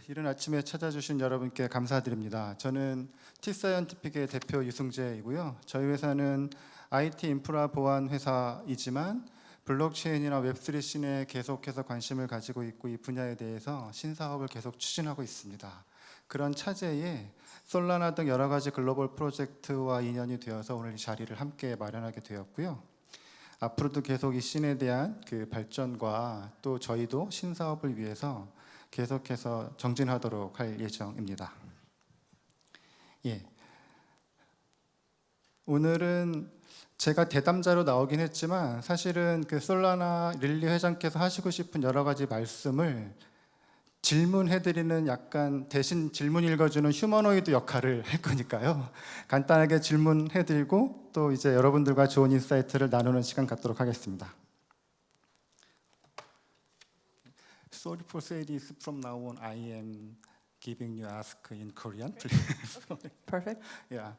이른 아침에 찾아주신 여러분께 감사드립니다. 저는 T사이언티픽의 대표 유승재이고요. 저희 회사는 IT 인프라 보안 회사이지만 블록체인이나 웹3 씬에 계속해서 관심을 가지고 있고 이 분야에 대해서 신사업을 계속 추진하고 있습니다. 그런 차제에 솔라나 등 여러 가지 글로벌 프로젝트와 인연이 되어서 오늘 이 자리를 함께 마련하게 되었고요. 앞으로도 계속 이 씬에 대한 발전과 또 저희도 신사업을 위해서 계속해서 정진하도록 할 예정입니다. 오늘은 제가 대담자로 나오긴 했지만 사실은 솔라나 릴리 회장께서 하시고 싶은 여러 가지 말씀을 질문해드리는 약간 대신 질문 읽어주는 휴머노이드 역할을 할 거니까요. 간단하게 질문해드리고 또 이제 여러분들과 좋은 인사이트를 나누는 시간 갖도록 하겠습니다. Sorry for saying this. From now on, I am giving you ask in Korean. Perfect. Yeah.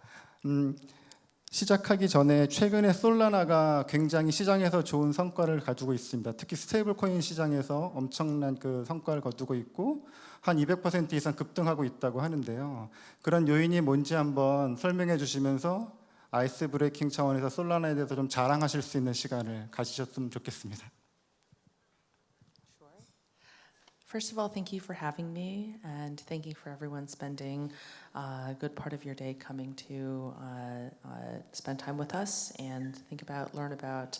시작하기 전에 최근에 솔라나가 굉장히 시장에서 좋은 성과를 가지고 있습니다. 특히 스테이블 코인 시장에서 엄청난 성과를 거두고 있고 한 200% 이상 급등하고 있다고 하는데요. 그런 요인이 뭔지 한번 설명해 주시면서 아이스 브레이킹 차원에서 솔라나에 대해서 좀 자랑하실 수 있는 시간을 가지셨으면 좋겠습니다. First of all, thank you for having me, and thank you for everyone spending a good part of your day coming to spend time with us and learn about,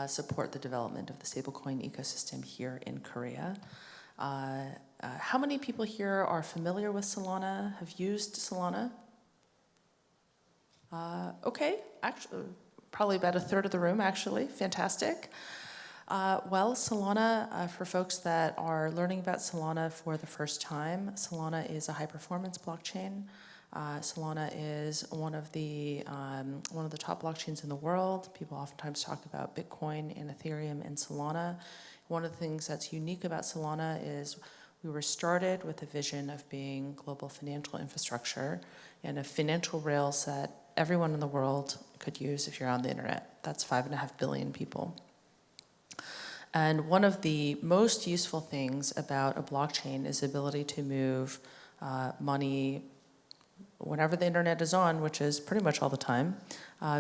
support the development of the stablecoin ecosystem here in Korea. How many people here are familiar with Solana, have used Solana? Okay, actually, probably about a third of the room, actually. Fantastic. Well, Solana, for folks that are learning about Solana for the first time, Solana is a high-performance blockchain. Solana is one of the top blockchains in the world. People oftentimes talk about Bitcoin and Ethereum and Solana. One of the things that's unique about Solana is we were started with a vision of being global financial infrastructure and a financial rails that everyone in the world could use if you're on the internet. That's 5.5 billion people. And one of the most useful things about a blockchain is the ability to move money whenever the internet is on, which is pretty much all the time,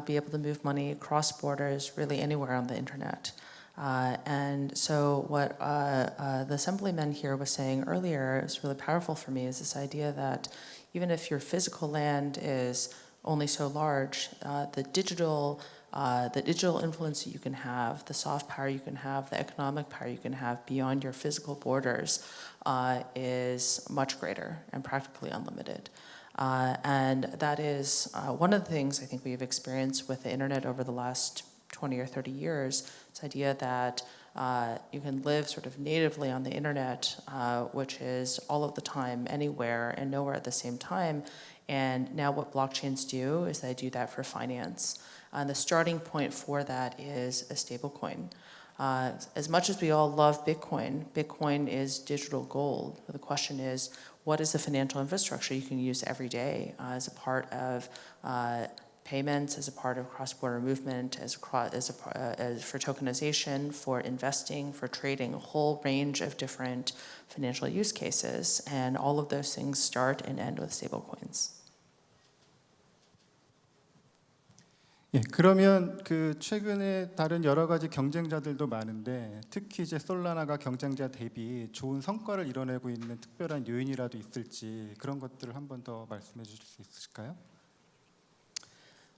be able to move money across borders, really anywhere on the internet. And so what the assemblyman here was saying earlier is really powerful for me, is this idea that even if your physical land is only so large, the digital influence that you can have, the soft power you can have, the economic power you can have beyond your physical borders is much greater and practically unlimited. And that is one of the things I think we've experienced with the internet over the last 20 or 30 years, this idea that you can live sort of natively on the internet, which is all of the time, anywhere and nowhere at the same time. And now what blockchains do is they do that for finance. And the starting point for that is a stablecoin. As much as we all love Bitcoin, Bitcoin is digital gold. The question is, what is the financial infrastructure you can use every day as a part of payments, as a part of cross-border movement, as for tokenization, for investing, for trading, a whole range of different financial use cases. And all of those things start and end with stablecoins. 그러면 최근에 다른 여러 가지 경쟁자들도 많은데 특히 이제 솔라나가 경쟁자 대비 좋은 성과를 이뤄내고 있는 특별한 요인이라도 있을지 그런 것들을 한 번 더 말씀해 주실 수 있으실까요?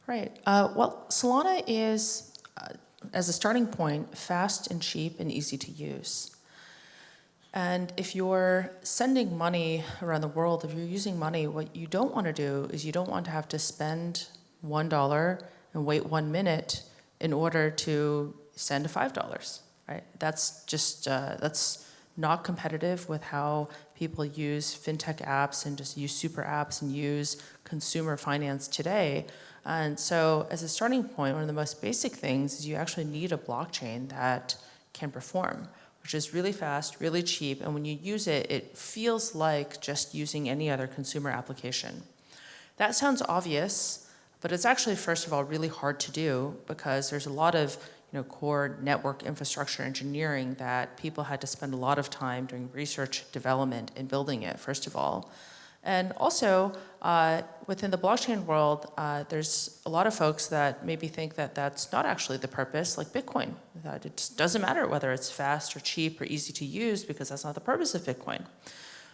Right. Well, Solana is, as a starting point, fast and cheap and easy to use. And if you're sending money around the world, if you're using money, what you don't want to do is you don't want to have to spend $1 and wait 1 minute in order to send $5, right? That's just, that's not competitive with how people use fintech apps and just use super apps and use consumer finance today. And so as a starting point, one of the most basic things is you actually need a blockchain that can perform, which is really fast, really cheap, and when you use it, it feels like just using any other consumer application. That sounds obvious, but it's actually, first of all, really hard to do because there's a lot of core network infrastructure engineering that people had to spend a lot of time doing research, development, and building it, first of all. And also, within the blockchain world, there's a lot of folks that maybe think that that's not actually the purpose, like Bitcoin. That it just doesn't matter whether it's fast or cheap or easy to use because that's not the purpose of Bitcoin.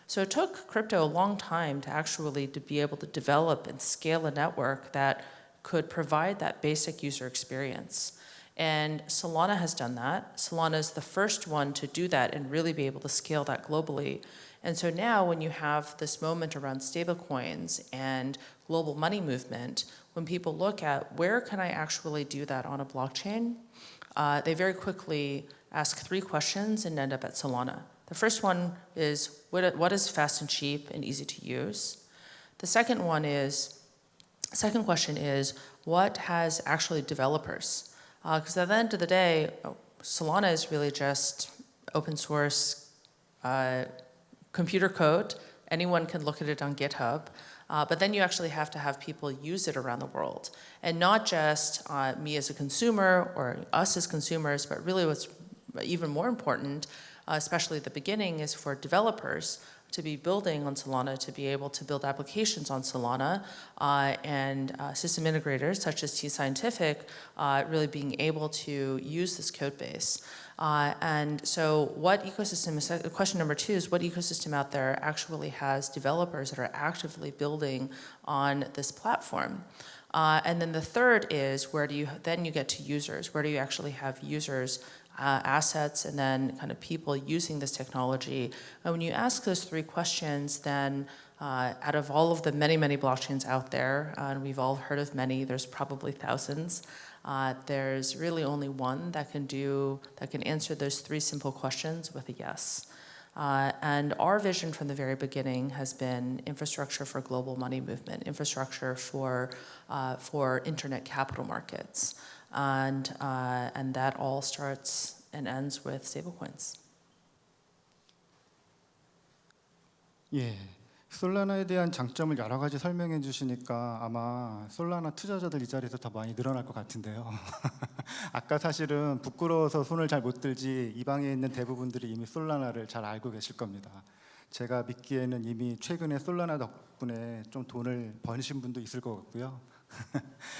So it took crypto a long time to actually to be able to develop and scale a network that could provide that basic user experience. And Solana has done that. Solana is the first one to do that and really be able to scale that globally. And so now when you have this moment around stablecoins and global money movement, when people look at where can I actually do that on a blockchain, they very quickly ask 3 questions and end up at Solana. The first one is, what is fast and cheap and easy to use? The second question is, what has actually developers? Because at the end of the day, Solana is really just open source computer code. Anyone can look at it on GitHub. But then you actually have to have people use it around the world. And not just me as a consumer or us as consumers, but really what's even more important, especially at the beginning, is for developers to be building on Solana, to be able to build applications on Solana, and system integrators such as T Scientific really being able to use this code base. And so what ecosystem, question number 2 is what ecosystem out there actually has developers that are actively building on this platform? And then the third is where do you, then you get to users. Where do you actually have users, assets, and then kind of people using this technology? And when you ask those 3 questions, then out of all of the many, many blockchains out there, and we've all heard of many, there's probably thousands, there's really only one that can answer those 3 simple questions with a yes. And our vision from the very beginning has been infrastructure for global money movement, infrastructure for internet capital markets. And that all starts and ends with stablecoins. 예, 솔라나에 대한 장점을 여러 가지 설명해 주시니까 아마 솔라나 투자자들 이 자리에서 더 많이 늘어날 것 같은데요. 아까 사실은 부끄러워서 손을 잘 못 들지 이 방에 있는 대부분들이 이미 솔라나를 잘 알고 계실 겁니다. 제가 믿기에는 이미 최근에 솔라나 덕분에 좀 돈을 버신 분도 있을 것 같고요.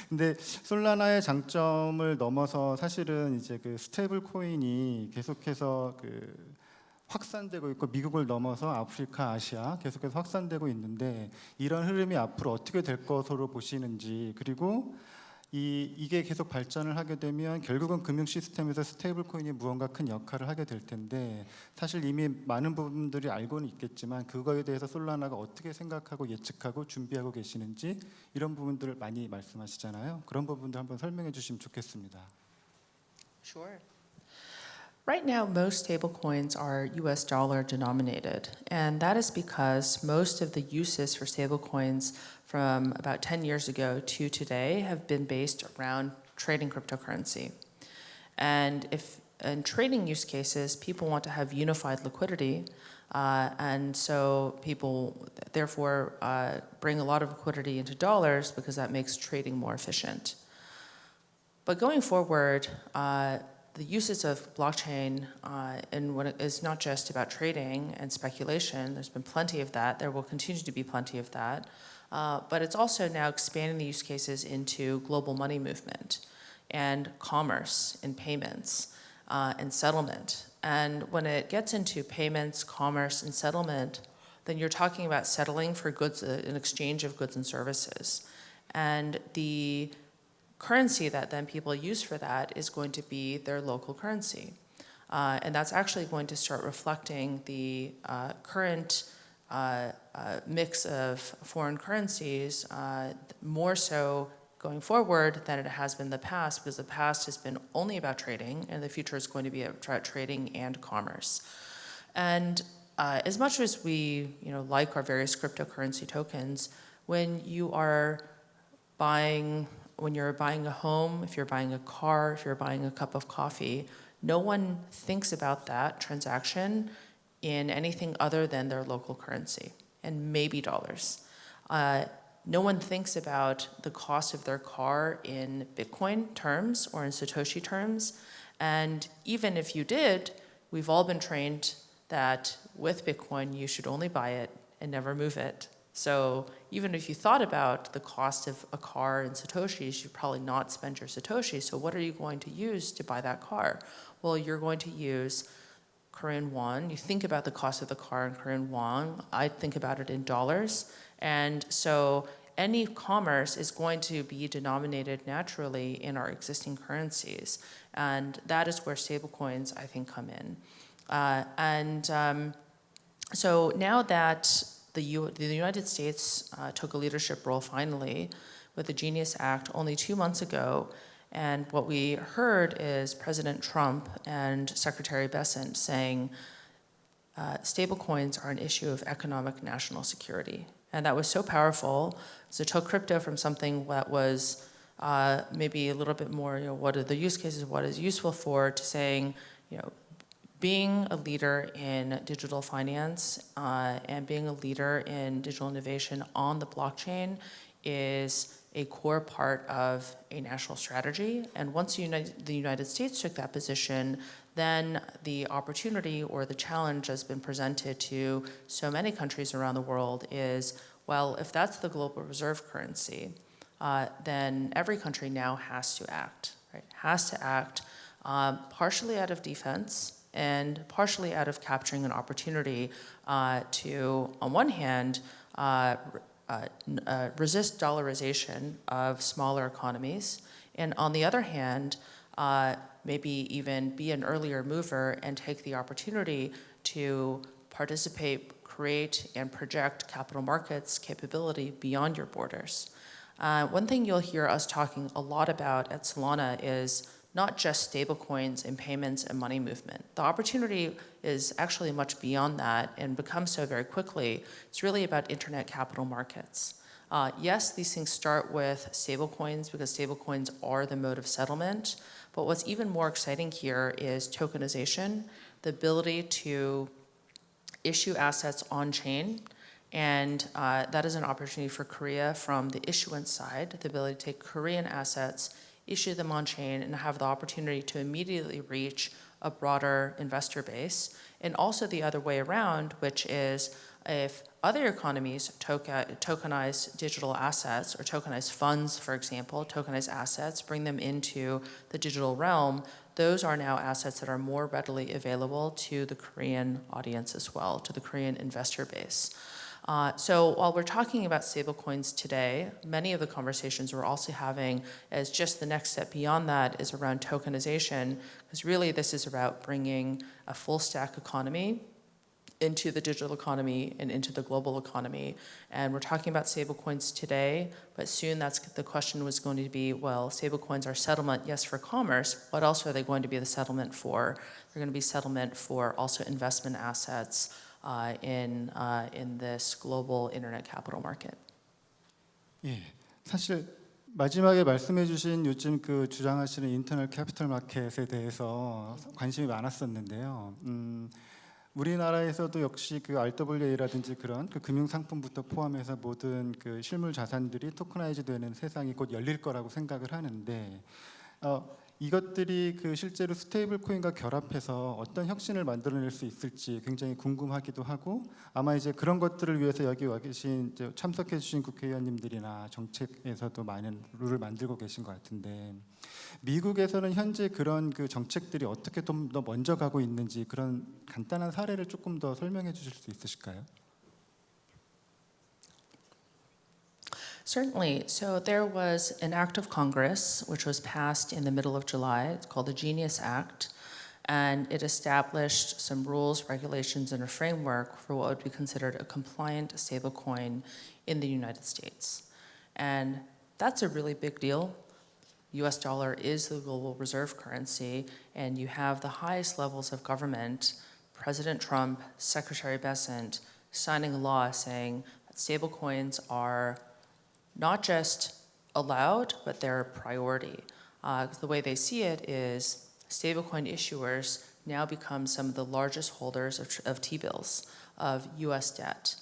근데 솔라나의 장점을 넘어서 사실은 이제 그 스테이블 코인이 계속해서 그 확산되고 있고 미국을 넘어서 아프리카, 아시아 계속해서 확산되고 있는데 이런 흐름이 앞으로 어떻게 될 것으로 보시는지, 그리고 이게 계속 발전을 하게 되면 결국은 금융 시스템에서 스테이블 코인이 무언가 큰 역할을 하게 될 텐데 사실 이미 많은 부분들이 알고는 있겠지만 그거에 대해서 솔라나가 어떻게 생각하고 예측하고 준비하고 계시는지 이런 부분들을 많이 말씀하시잖아요. 그런 부분들 한번 설명해 주시면 좋겠습니다. Sure. Right now, most stablecoins are US dollar denominated, and that is because most of the uses for stablecoins from about 10 years ago to today have been based around trading cryptocurrency. And if in trading use cases, people want to have unified liquidity, and so people therefore bring a lot of liquidity into dollars because that makes trading more efficient. But going forward, the uses of blockchain and what is not just about trading and speculation. There's been plenty of that. There will continue to be plenty of that. But it's also now expanding the use cases into global money movement and commerce and payments and settlement. And when it gets into payments, commerce, and settlement, then you're talking about settling for goods, an exchange of goods and services. And the currency that then people use for that is going to be their local currency. And that's actually going to start reflecting the current mix of foreign currencies more so going forward than it has been in the past, because the past has been only about trading and the future is going to be about trading and commerce. And as much as we like our various cryptocurrency tokens, when you're buying a home, if you're buying a car, if you're buying a cup of coffee, no one thinks about that transaction in anything other than their local currency, and maybe dollars. no one thinks about the cost of their car in Bitcoin terms or in Satoshi terms. And even if you did, we've all been trained that with Bitcoin, you should only buy it and never move it. So even if you thought about the cost of a car in Satoshis, you'd probably not spend your Satoshi. So what are you going to use to buy that car? Well, you're going to use Korean won. You think about the cost of the car in Korean won. I think about it in dollars. And so any commerce is going to be denominated naturally in our existing currencies. And that is where stablecoins, I think, come in. So now that the United States took a leadership role finally with the Genius Act only 2 months ago, and what we heard is President Trump and Secretary Bessent saying stablecoins are an issue of economic national security. And that was so powerful. So it took crypto from something that was maybe a little bit more, what are the use cases, what is useful for, to saying, being a leader in digital finance and being a leader in digital innovation on the blockchain is a core part of a national strategy. And once the United States took that position, then the opportunity or the challenge has been presented to so many countries around the world is, well, if that's the global reserve currency, then every country now has to act, right? Has to act partially out of defense and partially out of capturing an opportunity to, on one hand, resist dollarization of smaller economies, and on the other hand, maybe even be an earlier mover and take the opportunity to participate, create, and project capital markets capability beyond your borders. One thing you'll hear us talking a lot about at Solana is not just stablecoins and payments and money movement. The opportunity is actually much beyond that and becomes so very quickly. It's really about internet capital markets. Yes, these things start with stablecoins because stablecoins are the mode of settlement, but what's even more exciting here is tokenization, the ability to issue assets on-chain, and that is an opportunity for Korea from the issuance side, the ability to take Korean assets, issue them on chain, and have the opportunity to immediately reach a broader investor base. And also the other way around, which is if other economies tokenize digital assets or tokenize funds, for example, tokenize assets, bring them into the digital realm, those are now assets that are more readily available to the Korean audience as well, to the Korean investor base. So while we're talking about stablecoins today, many of the conversations we're also having as just the next step beyond that is around tokenization, because really this is about bringing a full stack economy into the digital economy and into the global economy. And we're talking about stablecoins today, but soon the question was going to be, well, stablecoins are settlement, yes, for commerce. What else are they going to be the settlement for? They're going to be settlement for also investment assets, in this global internet capital market. 예, 사실 마지막에 말씀해주신 요즘 그 주장하시는 인터넷 캐피털 마켓에 대해서 관심이 많았었는데요. 우리나라에서도 역시 그 RWA라든지 그런 그 금융 상품부터 포함해서 모든 그 실물 자산들이 토크나이즈되는 세상이 곧 열릴 거라고 생각을 하는데. 이것들이 그 실제로 스테이블 코인과 결합해서 어떤 혁신을 만들어낼 수 있을지 굉장히 궁금하기도 하고, 아마 이제 그런 것들을 위해서 여기 와 계신 참석해 주신 국회의원님들이나 정책에서도 많은 룰을 만들고 계신 것 같은데, 미국에서는 현재 그런 그 정책들이 어떻게 좀 더 먼저 가고 있는지 그런 간단한 사례를 조금 더 설명해 주실 수 있으실까요? Certainly. So there was an act of Congress which was passed in the middle of July. It's called the Genius Act, and it established some rules, regulations, and a framework for what would be considered a compliant stablecoin in the United States. And that's a really big deal. US dollar is the global reserve currency, and you have the highest levels of government, President Trump, Secretary Bessent, signing a law saying that stablecoins are not just allowed, but they're a priority. The way they see it is stablecoin issuers now become some of the largest holders of T-bills, of US debt.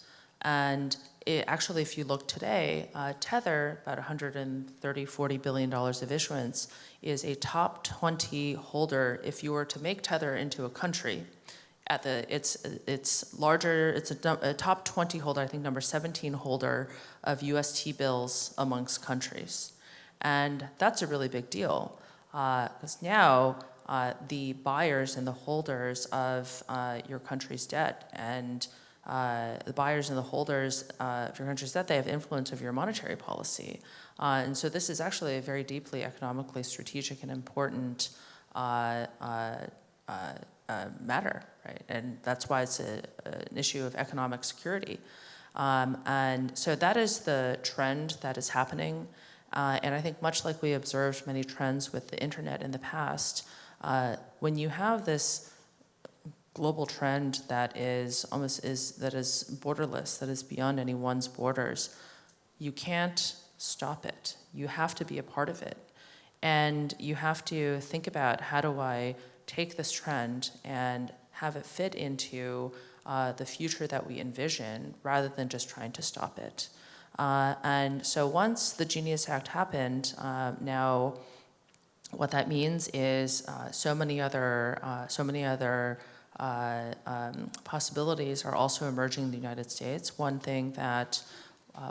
And actually, if you look today, Tether, about $130–40 billion of issuance, is a top 20 holder. If you were to make Tether into a country, it's larger. It's a top 20 holder, I think number 17 holder of US T-bills amongst countries, and that's a really big deal because now the buyers and the holders of your country's debt and the buyers and the holders of your country's debt, they have influence of your monetary policy. And so this is actually a very deeply economically strategic and important matter, right? And that's why it's an issue of economic security. And so that is the trend that is happening. And I think much like we observed many trends with the internet in the past, when you have this global trend that is borderless, that is beyond anyone's borders, you can't stop it. You have to be a part of it. And you have to think about, how do I take this trend and have it fit into the future that we envision, rather than just trying to stop it. And so once the Genius Act happened, now what that means is so many other possibilities are also emerging in the United States. One thing that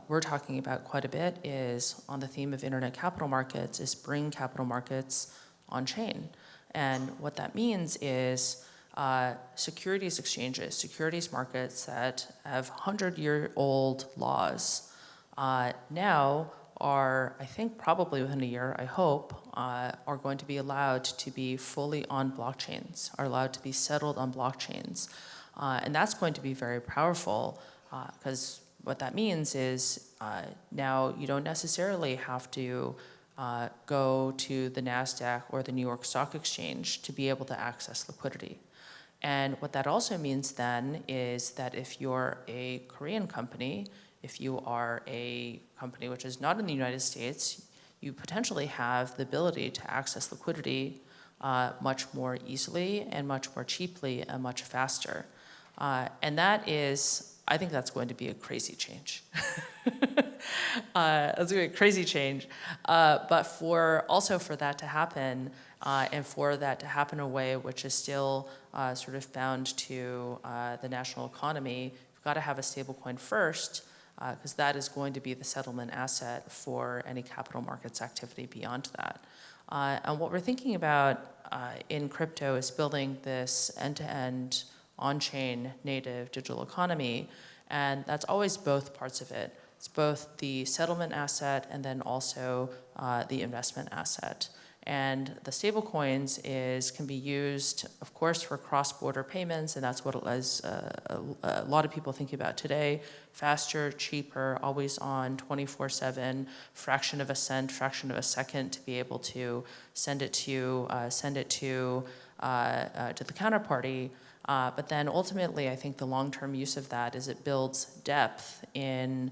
we're talking about quite a bit is, on the theme of internet capital markets, is bring capital markets on chain. And what that means is securities exchanges, securities markets that have 100-year-old laws now are, I think probably within a year, I hope, are going to be allowed to be fully on blockchains, are allowed to be settled on blockchains. And that's going to be very powerful, because what that means is now you don't necessarily have to go to the NASDAQ or the New York Stock Exchange to be able to access liquidity. And what that also means then is that if you're a Korean company, if you are a company which is not in the United States, you potentially have the ability to access liquidity much more easily and much more cheaply and much faster. And that is, I think that's going to be a crazy change. That's going to be a crazy change. But also for that to happen, and for that to happen in a way which is still sort of bound to the national economy, you've got to have a stablecoin first, because that is going to be the settlement asset for any capital markets activity beyond that. And what we're thinking about in crypto is building this end-to-end on-chain native digital economy, and that's always both parts of it. It's both the settlement asset and then also the investment asset. And the stablecoins can be used, of course, for cross-border payments, and that's what a lot of people think about today. Faster, cheaper, always on, 24/7, fraction of a cent, fraction of a second to be able to send it to the counterparty. But then ultimately, I think the long-term use of that is it builds depth in.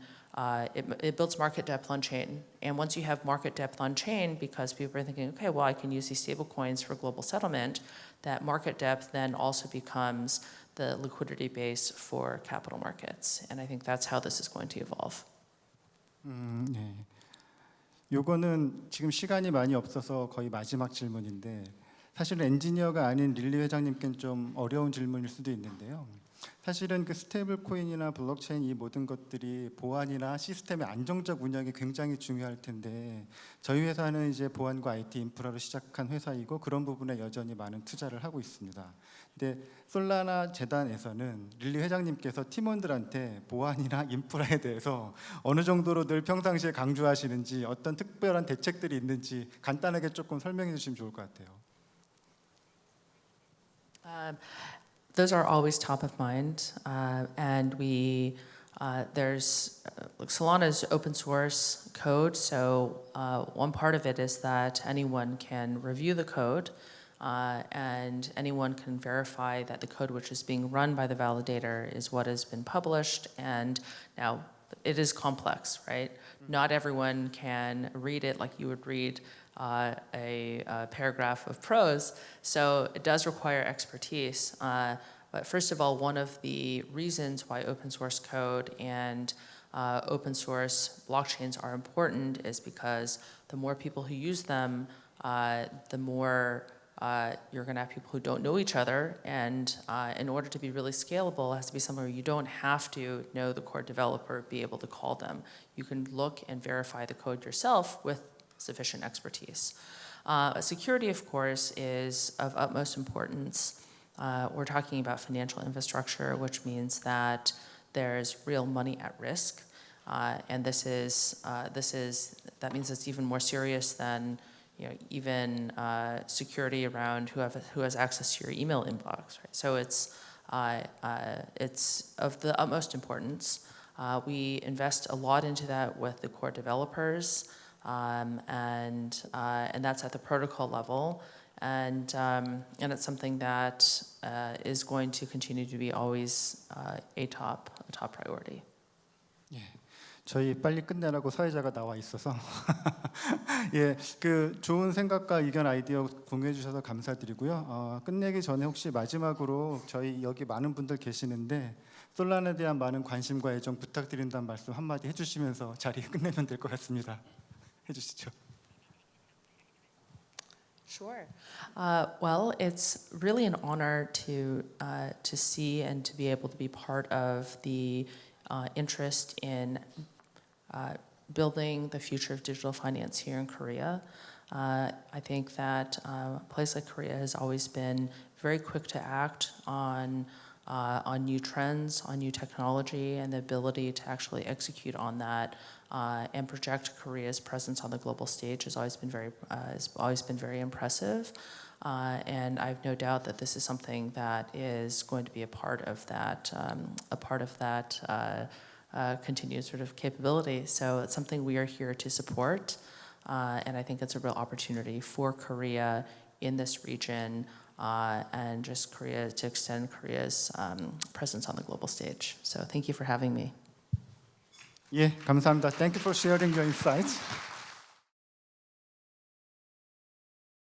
It builds market depth on chain. And once you have market depth on chain, because people are thinking, okay, well, I can use these stable coins for global settlement, that market depth then also becomes the liquidity base for capital markets. And I think that's how this is going to evolve. 네. 요거는 지금 시간이 많이 없어서 거의 마지막 질문인데, 사실은 엔지니어가 아닌 릴리 회장님께는 좀 어려운 질문일 수도 있는데요. 사실은 그 스테이블 코인이나 블록체인 이 모든 것들이 보안이나 시스템의 안정적 운영이 굉장히 중요할 텐데, 저희 회사는 이제 보안과 IT 인프라로 시작한 회사이고 그런 부분에 여전히 많은 투자를 하고 있습니다. 근데 솔라나 재단에서는 릴리 회장님께서 팀원들한테 보안이나 인프라에 대해서 어느 정도로 늘 평상시에 강조하시는지, 어떤 특별한 대책들이 있는지 간단하게 조금 설명해 주시면 좋을 것 같아요. Those are always top of mind, and there's Solana's open source code. So one part of it is that anyone can review the code, and anyone can verify that the code which is being run by the validator is what has been published. And now it is complex, right? Not everyone can read it like you would read a paragraph of prose, so it does require expertise. But first of all, one of the reasons why open source code and open source blockchains are important is because the more people who use them, the more you're going to have people who don't know each other, and in order to be really scalable, it has to be somewhere where you don't have to know the core developer, be able to call them. You can look and verify the code yourself with sufficient expertise. Security, of course, is of utmost importance. We're talking about financial infrastructure, which means that there's real money at risk, and that means it's even more serious than even security around who has access to your email inbox. Right? So it's of the utmost importance. We invest a lot into that with the core developers, and that's at the protocol level, and it's something that is going to continue to be always a top priority. 예, 저희 빨리 끝내라고 사회자가 나와 있어서 예, 그 좋은 생각과 의견 아이디어 공유해 주셔서 감사드리고요. 끝내기 전에 혹시 마지막으로 저희 여기 많은 분들 계시는데 솔라나에 대한 많은 관심과 애정 부탁드린다는 말씀 한마디 해주시면서 자리 끝내면 될 것 같습니다. 해주시죠. Sure. Well, it's really an honor to see and to be able to be part of the interest in building the future of digital finance here in Korea. I think that a place like Korea has always been very quick to act on new trends, on new technology, and the ability to actually execute on that and project Korea's presence on the global stage has always been very impressive. And I have no doubt that this is something that is going to be a part of that continued sort of capability. So it's something we are here to support, and I think it's a real opportunity for Korea in this region, and just Korea to extend Korea's presence on the global stage. So thank you for having me. 예, 감사합니다. Thank you for sharing your insights.